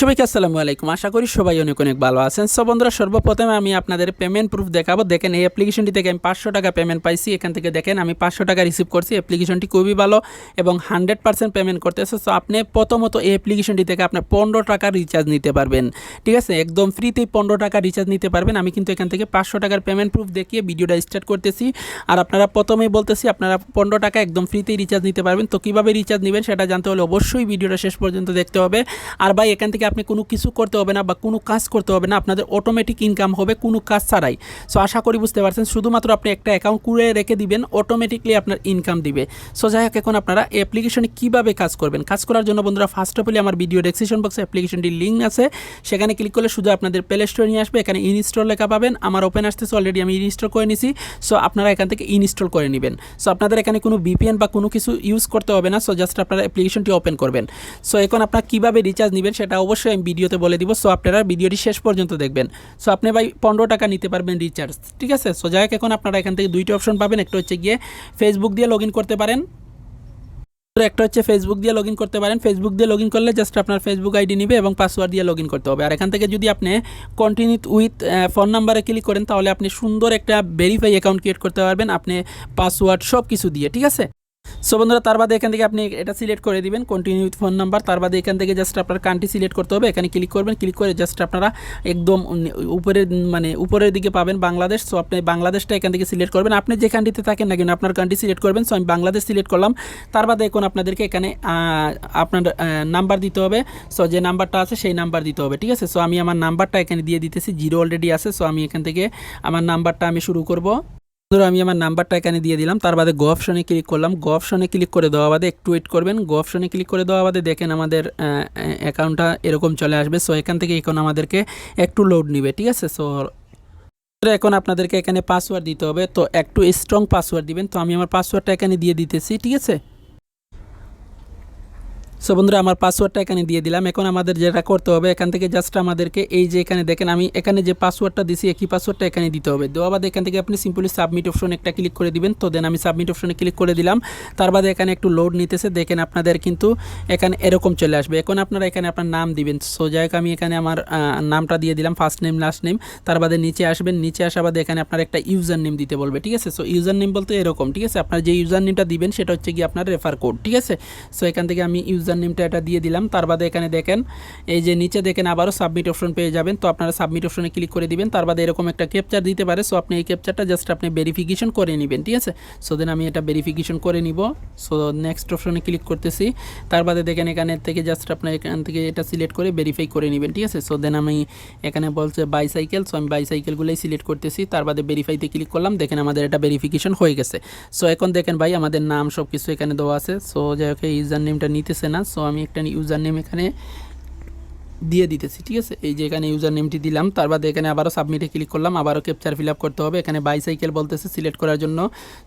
সবাইকে আসসালামু আলাইকুম। আশা করি সবাই অনেক অনেক ভালো আছেন। সো বন্ধুরা, সর্বপ্রথমে আমি আপনাদের পেমেন্ট প্রুফ দেখাবো। দেখেন, এই অ্যাপ্লিকেশনটি থেকে আমি 500 টাকা পেমেন্ট পাইছি। এখান থেকে দেখেন আমি 500 টাকা রিসিভ করছি। অ্যাপ্লিকেশনটি খুবই ভালো এবং 100% পেমেন্ট করতেছে। সো আপনি প্রথমত এই অ্যাপ্লিকেশনটি থেকে আপনি 15 টাকার রিচার্জ নিতে পারবেন। ঠিক আছে, একদম ফ্রিতেই 15 টাকা রিচার্জ নিতে পারবেন। আমি কিন্তু এখান থেকে 500 টাকার পেমেন্ট প্রুফ দেখিয়ে ভিডিওটা স্টার্ট করতেছি। আর আপনারা প্রথমেই বলতেছি, আপনারা 15 টাকা একদম ফ্রিতেই রিচার্জ নিতে পারবেন। তো কীভাবে রিচার্জ নেবেন সেটা জানতে হলে অবশ্যই ভিডিওটা শেষ পর্যন্ত দেখতে হবে। আর ভাই, এখান থেকে আপনি কোনো কিছু করতে হবে না বা কোনো কাজ করতে হবে না, আপনাদের অটোমেটিক ইনকাম হবে কোনো কাজ ছাড়াই। সো আশা করি বুঝতে পারছেন। শুধুমাত্র আপনি একটা অ্যাকাউন্ট খুলে রেখে দিবেন, অটোমেটিকলি আপনার ইনকাম দিবে। সো যাই হোক, এখন আপনারা এই অ্যাপ্লিকেশনে কীভাবে কাজ করবেন। কাজ করার জন্য বন্ধুরা, ফার্স্ট অফ অল আমার ভিডিও ডেসক্রিপশন বক্সে অ্যাপ্লিকেশনটির লিঙ্ক আছে, সেখানে ক্লিক করলে শুধু আপনাদের প্লে স্টোরে নিয়ে আসবে। এখানে ইনস্টল লেখা পাবেন। আমার ওপেন আসতেছে, অলরেডি আমি ইনস্টল করে নিছি। সো আপনারা এখান থেকে ইনস্টল করে নেবেন। সো আপনাদের এখানে কোনো ভিপিএন বা কোনো কিছু ইউজ করতে হবে না। সো জাস্ট আপনারা অ্যাপ্লিকেশনটি ওপেন করবেন। সো এখন আপনারা কীভাবে রিচার্জ নেবেন সেটা অবশ্যই আমি ভিডিওতে বলে দিব। সো আপনারা ভিডিওটি শেষ পর্যন্ত দেখবেন। সো আপনি ভাই 15 টাকা নিতে পারবেন রিচার্জ। ঠিক আছে। সো যাই হোক, এখন আপনারা এখান থেকে দুইটা অপশন পাবেন। একটা হচ্ছে গিয়ে ফেসবুক দিয়ে লগ ইন করতে পারেন, একটা হচ্ছে ফেসবুক দিয়ে লগ ইন করতে পারেন। ফেসবুক দিয়ে লগ ইন করলে জাস্ট আপনার ফেসবুক আইডি নেবে এবং পাসওয়ার্ড দিয়ে লগ ইন করতে হবে। আর এখান থেকে যদি আপনি কন্টিনিউ উইথ ফোন নাম্বারে ক্লিক করেন, তাহলে আপনি সুন্দর একটা ভেরিফাই অ্যাকাউন্ট ক্রিয়েট করতে পারবেন আপনি পাসওয়ার্ড সব কিছু দিয়ে। ঠিক আছে। সো বন্ধুরা, তার বাদে এখান থেকে আপনি এটা সিলেক্ট করে দিবেন, কন্টিনিউ উইথ ফোন নাম্বার। তার বাদে এখান থেকে জাস্ট আপনার কান্ট্রি সিলেক্ট করতে হবে। এখানে ক্লিক করবেন। ক্লিক করে জাস্ট আপনারা একদম উপরের দিকে পাবেন বাংলাদেশ। সো আপনি বাংলাদেশটা এখান থেকে সিলেক্ট করবেন। আপনি যে কান্ট্রিতে থাকেন না কেন আপনার কান্ট্রি সিলেক্ট করবেন। সো আমি বাংলাদেশ সিলেক্ট করলাম। তার বাদে এখন আপনাদেরকে এখানে আপনার নাম্বার দিতে হবে। সো যে নাম্বারটা আছে সেই নাম্বার দিতে হবে। ঠিক আছে। সো আমি আমার নাম্বারটা এখানে দিয়ে দিতেছি, 0 অলরেডি আছে। সো আমি এখান থেকে আমার নাম্বারটা আমি শুরু করব। ধরো আমি আমার নাম্বারটা এখানে দিয়ে দিলাম। তার বাদে গো অপশনে ক্লিক করলাম। গো অপশনে ক্লিক করে দেওয়া বাদে একটু ওয়েট করবেন। গো অপশনে ক্লিক করে দেওয়া বাদে দেখেন আমাদের অ্যাকাউন্টটা এরকম চলে আসবে। সো এখান থেকে এখন আমাদেরকে একটু লোড নিবে। ঠিক আছে। সো এখন আপনাদেরকে এখানে পাসওয়ার্ড দিতে হবে। তো একটু স্ট্রং পাসওয়ার্ড দিবেন। তো আমি আমার পাসওয়ার্ডটা এখানে দিয়ে দিতেছি। ঠিক আছে। সো বন্ধুরা, আমার পাসওয়ার্ডটা এখানে দিয়ে দিলাম। এখন আমাদের যেটা করতে হবে, এখান থেকে জাস্ট আমাদেরকে এই যে এখানে দেখেন আমি এখানে যে পাসওয়ার্ডটা দিছি, একই পাসওয়ার্ডটা এখানে দিতে হবে। দেওয়া বাদে এখান থেকে আপনি সিম্পলি সাবমিট অপশনে একটা ক্লিক করে দিবেন। তো দেন আমি সাবমিট অপশনে ক্লিক করে দিলাম। তার বাদে এখানে একটু লোড নিতেছে। দেখেন আপনাদের কিন্তু এখানে এরকম চলে আসবে। এখন আপনারা এখানে আপনার নাম দিবেন। সো যাই হোক, আমি এখানে আমার নামটা দিয়ে দিলাম, ফার্স্ট নেম লাস্ট নেম। তার বাদে নিচে আসবেন। নিচে আসা বাদে এখানে আপনার একটা ইউজার নেম দিতে বলবে। ঠিক আছে। সো ইউজার নেম বলতে এরকম। ঠিক আছে। আপনার যে ইউজার নেমটা দিবেন সেটা হচ্ছে কি আপনার রেফার কোড। ঠিক আছে। সো এখান থেকে আমি ইউজার নেমটা এটা দিয়ে দিলাম। তার বাদে এখানে দেখেন এই যে নিচে দেখেন আবারও সাবমিট অপশন পেয়ে যাবেন। তো আপনারা সাবমিট অপশনে ক্লিক করে দিবেন। তার বাদে এরকম একটা ক্যাপচার দিতে পারে। সো আপনি এই ক্যাপচারটা জাস্ট আপনি ভেরিফিকেশন করে নেবেন। ঠিক আছে। সো দেন আমি এটা ভেরিফিকেশন করে নিব। সো নেক্সট অপশনে ক্লিক করতেছি। তার বাদে দেখেন এখানে থেকে জাস্ট আপনি এখান থেকে এটা সিলেক্ট করে ভেরিফাই করে নেবেন। ঠিক আছে। সো দেন আমি এখানে বলছে বাইসাইকেল। সো আমি বাইসাইকেলগুলোই সিলেক্ট করতেছি। তার বাদে ভেরিফাইতে ক্লিক করলাম। দেখেন আমাদের এটা ভেরিফিকেশন হয়ে গেছে। সো এখন দেখেন ভাই, আমাদের নাম সব কিছু এখানে দেওয়া আছে। সো যাই হোক, ইউজার নেমটা নিতেছে না। সো আমি একটা ইউজার নেম এখানে দিয়ে দিতেছি। ঠিক আছে। এই যে এখানে ইউজার নেমটি দিলাম। তার বাদে এখানে আবারও সাবমিটে ক্লিক করলাম। আবারও ক্যাপচার ফিল আপ করতে হবে। এখানে বাইসাইকেল বলতেছে সিলেক্ট করার জন্য।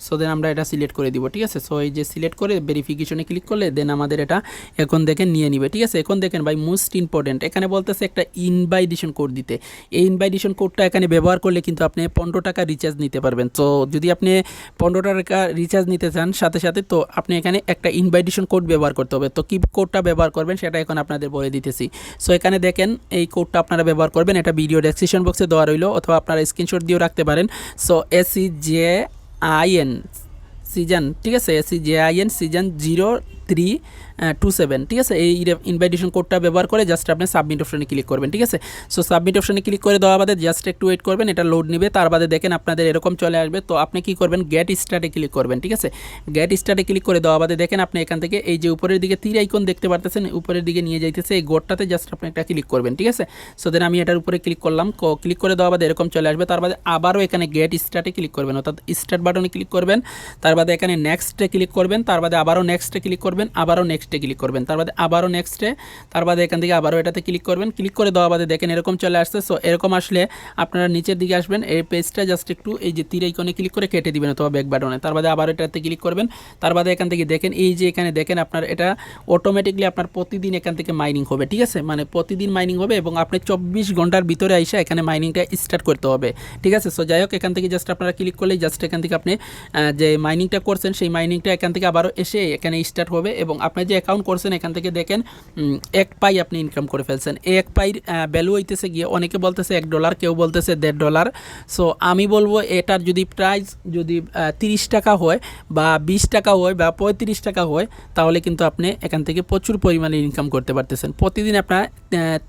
সো দেন আমরা এটা সিলেক্ট করে দিব। ঠিক আছে। সো এই যে সিলেক্ট করে ভেরিফিকেশনে ক্লিক করলে দেন আমাদের এটা এখন দেখেন নিয়ে নিবে। ঠিক আছে। এখন দেখেন ভাই, মোস্ট ইম্পর্টেন্ট এখানে বলতেছে একটা ইনভাইটেশন কোড দিতে। এই ইনভাইটেশন কোডটা এখানে ব্যবহার করলে কিন্তু আপনি 15 টাকা রিচার্জ নিতে পারবেন। তো যদি আপনি 15 টাকা রিচার্জ নিতে চান সাথে সাথে, তো আপনি এখানে একটা ইনভাইটেশন কোড ব্যবহার করতে হবে। তো কি কোডটা ব্যবহার করবেন সেটা এখন আপনাদের বলে দিতেছি। সো এখানে দেখেন এই কোডটা আপনারা ব্যবহার করবেন। এটা ভিডিও ডেসক্রিপশন বক্সে দেওয়া রইল, অথবা আপনারা স্ক্রিনশট দিয়েও রাখতে পারেন। So SEJIN season. ঠিক আছে। SEJIN season 0327। ঠিক আছে। এই ইনভাইটেশন কোডটা ব্যবহার করে জাস্ট আপনি সাবমিট অপশনে ক্লিক করবেন। ঠিক আছে। সো সাবমিট অপশনে ক্লিক করে দেওয়া বাদে জাস্ট একটু ওয়েট করবেন, এটা লোড নেবে। তার বাদে দেখেন আপনাদের এরকম চলে আসবে। তো আপনি কি করবেন, গেট স্টার্টে ক্লিক করবেন। ঠিক আছে। গেট স্টার্টে ক্লিক করে দেওয়া বাদে দেখেন আপনি এখান থেকে এই যে উপরের দিকে তীর আইকন দেখতে পারতেছেন, উপরের দিকে নিয়ে যাইতেছে, এই গোটটাতে জাস্ট আপনি একটা ক্লিক করবেন। ঠিক আছে। সো দেন আমি এটার উপরে ক্লিক করলাম। ক্লিক করে দেওয়া বাদে এরকম চলে আসবে। তার বাদে আবারও এখানে গেট স্টার্টে ক্লিক করবেন, অর্থাৎ স্টার্ট বাটনে ক্লিক করবেন। তার বাদে এখানে নেক্সটে ক্লিক করবেন। তার বাদে আবারও নেক্সটে ক্লিক করবেন, আবারও নেক্সটে ক্লিক করবেন। তার বাদে আবারও নেক্সটে, তার বাদে এখান থেকে আবারও এটাতে ক্লিক করবেন। ক্লিক করে দেওয়া বাদে দেখেন এরকম চলে আসছে। সো এরকম আসলে আপনারা নিচের দিকে আসবেন। এই পেজটা জাস্ট একটু এই যে তীর আইকনে ক্লিক করে কেটে দিবেন, অথবা ব্যাক বাটনে। তার বাদে আবার এটাতে ক্লিক করবেন। তার বাদে এখান থেকে দেখেন এই যে এখানে দেখেন আপনার এটা অটোমেটিকলি আপনার প্রতিদিন এখান থেকে মাইনিং হবে। ঠিক আছে। মানে প্রতিদিন মাইনিং হবে এবং আপনি 24 ঘন্টার ভিতরে আইসা এখানে মাইনিংটা স্টার্ট করতে হবে। ঠিক আছে। সো যাই হোক, এখান থেকে জাস্ট আপনারা ক্লিক করলেই জাস্ট এখান থেকে আপনি যে মাইনিংটা করছেন সেই মাইনিংটা এখান থেকে আবারও এসে এখানে স্টার্ট হবে হবে এবং আপনি যে অ্যাকাউন্ট করছেন এখান থেকে দেখেন 1 পাই আপনি ইনকাম করে ফেলছেন। এই 1 পাইর ভ্যালু হইতেছে গিয়ে অনেকে বলতেছে $1, কেউ বলতেছে $1.5। সো আমি বলবো এটার যদি প্রাইস যদি 30 টাকা হয় বা 20 টাকা হয় বা 35 টাকা হয় তাহলে কিন্তু আপনি এখান থেকে প্রচুর পরিমাণে ইনকাম করতে পারতেছেন। প্রতিদিন আপনার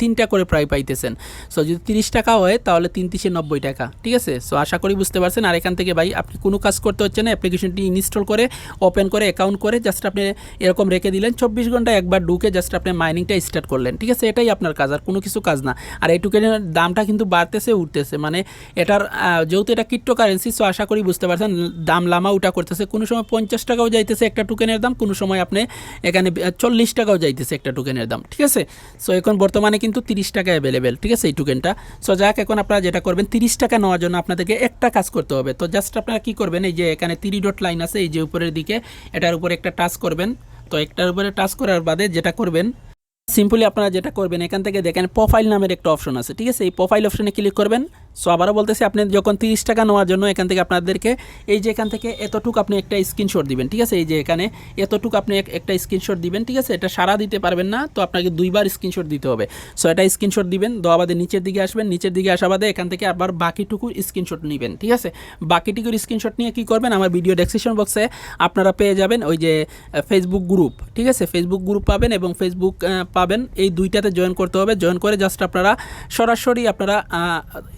3টা করে প্রায় পাইতেছেন। সো যদি 30 টাকা হয় তাহলে 3×90 টাকা, ঠিক আছে। সো আশা করি বুঝতে পারছেন। আর এখান থেকে ভাই আপনি কোনো কাজ করতে হচ্ছে না, অ্যাপ্লিকেশনটি ইনস্টল করে ওপেন করে অ্যাকাউন্ট করে জাস্ট আপনি এরকম রেখে দিলেন, 24 ঘন্টা একবার ঢুকে জাস্ট আপনি মাইনিংটা স্টার্ট করলেন, ঠিক আছে। এটাই আপনার কাজ, আর কোনো কিছু কাজ না। আর এই টোকেনের দামটা কিন্তু বাড়তেছে উঠতেছে, মানে এটার যেহেতু এটা ক্রিপ্টোকারেন্সি, সো আশা করি বুঝতে পারছেন দাম লামা উঠা করতেছে। কোনো সময় 50 টাকাও যাইতেছে একটা টোকেনের দাম, কোনো সময় আপনি এখানে 40 টাকাও যাইতেছে একটা টোকেনের দাম, ঠিক আছে। সো এখন বর্তমানে কিন্তু 30 টাকা অ্যাভেলেবেল, ঠিক আছে এই টোকেনটা। সো যাক এখন আপনারা যেটা করবেন 30 টাকা নেওয়ার জন্য আপনাদেরকে একটা কাজ করতে হবে। তো জাস্ট আপনারা কী করবেন, এই যে এখানে 3 ডট লাইন আছে এই যে উপরের দিকে, এটার উপরে একটা টাচ করবেন। তো একটার উপরে টাচ করার বাদে যেটা করবেন সিম্পলি আপনারা যেটা করবেন এখান থেকে দেখেন প্রোফাইল নামের একটা অপশন আছে, ঠিক আছে। এই প্রোফাইল অপশনে ক্লিক করবেন। সো আবারও বলতেছি, আপনি যখন 30 টাকা নেওয়ার জন্য এখান থেকে আপনাদেরকে এই যে এখান থেকে এতটুকু আপনি একটা স্ক্রিনশট দিবেন, ঠিক আছে। এই যে এখানে এতটুকু আপনি একটা স্ক্রিনশট দিবেন, ঠিক আছে। এটা সারা দিতে পারবেন না, তো আপনাকে 2বার স্ক্রিনশট দিতে হবে। সো এটা স্ক্রিনশট দিবেন, দেওয়া বাদে নিচের দিকে আসবেন, নিচের দিকে আসা বাদে এখান থেকে আবার বাকিটুকু স্ক্রিনশট নেবেন, ঠিক আছে। বাকিটুকুর স্ক্রিনশট নিয়ে কী করবেন, আমার ভিডিও ডেসক্রিপশন বক্সে আপনারা পেয়ে যাবেন ওই যে ফেসবুক গ্রুপ, ঠিক আছে। ফেসবুক গ্রুপ পাবেন এবং ফেসবুক পাবেন, এই দুইটাতে জয়েন করতে হবে। জয়েন করে জাস্ট আপনারা সরাসরি আপনারা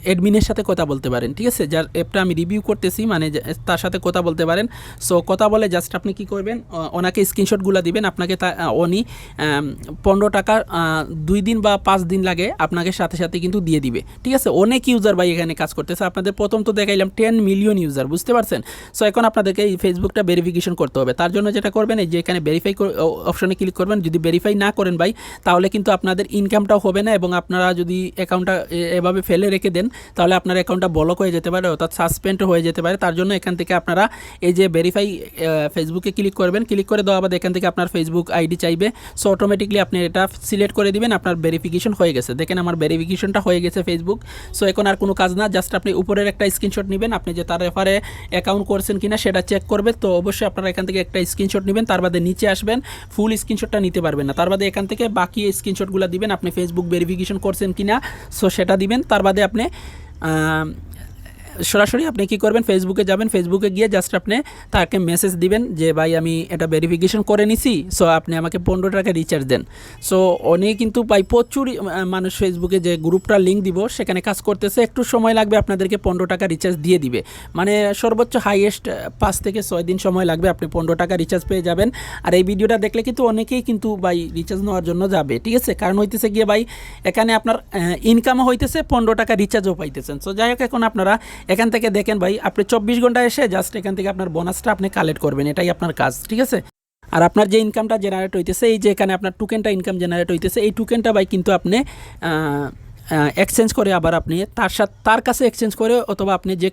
অ্যাডমিনের সাথে কথা বলতে পারেন, ঠিক আছে। যার অ্যাপটা আমি রিভিউ করতেছি, মানে তার সাথে কথা বলতে পারেন। সো কথা বলে জাস্ট আপনি কি করবেন, ওনাকে স্ক্রিনশটগুলো দিবেন, আপনাকে উনি 15 টাকা 2 দিন বা 5 দিন লাগে আপনাকে সাথে সাথে কিন্তু দিয়ে দিবে, ঠিক আছে। অনেক ইউজার ভাই এখানে কাজ করতেছে। আপনাদের প্রথম তো দেখাইলাম 10 মিলিয়ন ইউজার, বুঝতে পারছেন। সো এখন আপনাদেরকে এই ফেসবুকটা ভেরিফিকেশন করতে হবে। তার জন্য যেটা করবেন, এই যে এখানে ভেরিফাই অপশনে ক্লিক করবেন। যদি ভেরিফাই না করেন ভাই তাহলে কিন্তু আপনাদের ইনকামটাও হবে না, এবং আপনারা যদি অ্যাকাউন্টটা এভাবে ফেলে রেখে দেন তাহলে আপনার অ্যাকাউন্টটা ব্লক হয়ে যেতে পারে, অর্থাৎ সাসপেন্ড হয়ে যেতে পারে। তার জন্য এখান থেকে আপনারা এই যে ভেরিফাই ফেসবুকে ক্লিক করবেন। ক্লিক করে দেওয়া বাদে এখান থেকে আপনার ফেসবুক আইডি চাইবে। সো অটোমেটিকলি আপনি এটা সিলেক্ট করে দিবেন, আপনার ভেরিফিকেশন হয়ে গেছে। দেখেন আমার ভেরিফিকেশনটা হয়ে গেছে ফেসবুক। সো এখন আর কোনো কাজ না, জাস্ট আপনি উপরের একটা স্ক্রিনশট নেবেন, আপনি যে তার রেফারে অ্যাকাউন্ট করছেন কিনা সেটা চেক করবে। তো অবশ্যই আপনারা এখান থেকে একটা স্ক্রিনশট নেবেন, তার বাদে নিচে আসবেন। ফুল স্ক্রিনশটটা নিতে পারবেন না, তার বাদে এখান থেকে বাকি স্ক্রিনশটগুলো দিবেন, আপনি ফেসবুক ভেরিফিকেশন করছেন কিনা, সো সেটা দিবেন। তার বাদে আপনি সরাসরি আপনি কী করবেন, ফেসবুকে যাবেন। ফেসবুকে গিয়ে জাস্ট আপনি তাকে মেসেজ দিবেন যে ভাই আমি এটা ভেরিফিকেশন করে নিছি, সো আপনি আমাকে 15 টাকা রিচার্জ দেন। সো অনেক কিন্তু ভাই প্রচুর মানুষ ফেসবুকে যে গ্রুপটার লিঙ্ক দিব সেখানে কাজ করতেছে, একটু সময় লাগবে, আপনাদেরকে 15 টাকা রিচার্জ দিয়ে দিবে। মানে সর্বোচ্চ হাইয়েস্ট 5 থেকে 6 দিন সময় লাগবে, আপনি 15 টাকা রিচার্জ পেয়ে যাবেন। আর এই ভিডিওটা দেখলে কিন্তু অনেকেই কিন্তু ভাই রিচার্জ নেওয়ার জন্য যাবে, ঠিক আছে। কারণ হইতেছে গিয়ে ভাই এখানে আপনার ইনকামও হইতেছে, 15 টাকা রিচার্জও পাইতেছেন। সো যাই হোক, এখন আপনারা এখান থেকে দেখেন ভাই আপনি 24 ঘন্টা এসে জাস্ট এখান থেকে আপনার বোনাসটা আপনি কালেক্ট করবেন, এটাই আপনার কাজ, ঠিক আছে। আর আপনার যে ইনকামটা জেনারেট হইতেছে, এই যে এখানে আপনার টোকেনটা ইনকাম জেনারেট হইতেছে, এই টোকেনটা ভাই কিন্তু আপনি এক্সচেঞ্জ করে আবার আপনি তার কাছে এক্সচেঞ্জ করে, অথবা আপনি যে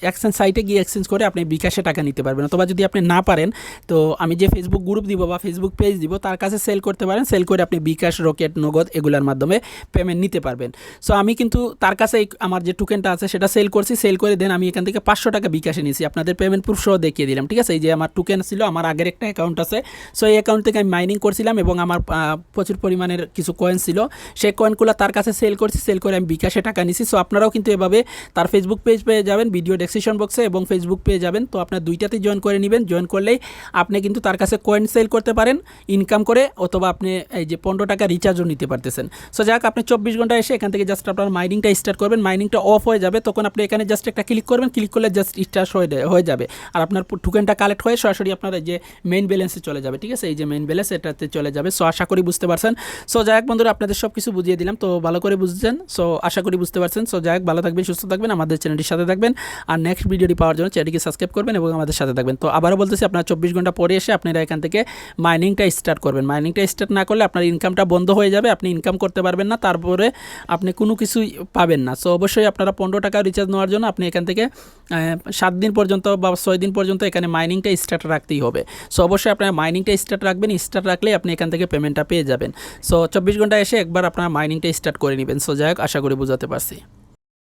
এক্সচেঞ্জ সাইটে গিয়ে এক্সচেঞ্জ করে আপনি বিকাশে টাকা নিতে পারবেন। অথবা যদি আপনি না পারেন তো আমি যে ফেসবুক গ্রুপ দিব বা ফেসবুক পেজ দিব তার কাছে সেল করতে পারেন, সেল করে আপনি বিকাশ, রকেট, নগদ এগুলোর মাধ্যমে পেমেন্ট নিতে পারবেন। সো আমি কিন্তু তার কাছে আমার যে টোকেনটা আছে সেটা সেল করছি, সেল করে দেন আমি এখান থেকে 500 টাকা বিকাশে নিয়েছি, আপনাদের পেমেন্ট প্রুফ সহ দেখিয়ে দিলাম, ঠিক আছে। এই যে আমার টোকেন ছিল, আমার আগের একটা অ্যাকাউন্ট আছে, সো এই অ্যাকাউন্ট থেকে আমি মাইনিং করছিলাম এবং আমার প্রচুর পরিমাণের কিছু কয়েন ছিল, সেই কয়েনগুলো তার কাছে সেল করছি, সেল করে আমি বিকাশে টাকা নিছি। সো আপনারাও কিন্তু এভাবে তার ফেসবুক পেজ পেয়ে যাবেন, ভিডিও ডেসক্রিপশন বক্সে, এবং ফেসবুক পেয়ে যাবেন। তো আপনার দুইটাতেই জয়েন করে নেবেন। জয়েন করলেই আপনি কিন্তু তার কাছে কয়েন সেল করতে পারেন ইনকাম করে, অথবা আপনি এই যে 15 টাকা রিচার্জও নিতে পারতেছেন। সো যাক, আপনি 24 ঘন্টা এসে এখান থেকে জাস্ট আপনার মাইনিংটা স্টার্ট করবেন। মাইনিংটা অফ হয়ে যাবে, তখন আপনি এখানে জাস্ট একটা ক্লিক করবেন, ক্লিক করলে জাস্ট স্টার্ট হয়ে যাবে, আর আপনার টোকেনটা কালেক্ট হয়ে সরাসরি আপনার যে মেইন ব্যালেন্সে চলে যাবে, ঠিক আছে। এই যে মেইন ব্যালেন্স এটাতে চলে যাবে। সো আশা করি বুঝতে পারছেন। সো যাক বন্ধুরা, আপনাদের সব কিছু বুঝিয়ে দিলাম, তো ভালো করে বুঝছেন। সো আশা করি বুঝতে পারছেন। সো যাই হোক, ভালো থাকবেন, সুস্থ থাকবেন, আমাদের চ্যানেলটির সাথে থাকবেন, আর নেক্সট ভিডিওটি পাওয়ার জন্য চ্যানেলটিকে সাবস্ক্রাইব করবেন এবং আমাদের সাথে থাকবেন। তো আবারও বলতেছি, আপনারা 24 ঘন্টা পরে এসে আপনারা এখান থেকে মাইনিংটা স্টার্ট করবেন। মাইনিংটা স্টার্ট না করলে আপনার ইনকামটা বন্ধ হয়ে যাবে, আপনি ইনকাম করতে পারবেন না, তারপরে আপনি কোনো কিছুই পাবেন না। সো অবশ্যই আপনারা 15 টাকা রিচার্জ নেওয়ার জন্য আপনি এখান থেকে 7 দিন পর্যন্ত বা 6 দিন পর্যন্ত এখানে মাইনিংটা স্টার্ট রাখতেই হবে। সো অবশ্যই আপনারা মাইনিংটা স্টার্ট রাখবেন, স্টার্ট রাখলেই আপনি এখান থেকে পেমেন্টটা পেয়ে যাবেন। সো 24 ঘন্টা এসে একবার আপনারা মাইনিংটা স্টার্ট করে নেবেন। সো যাই হোক, আশা করি বুঝাতে পারছি।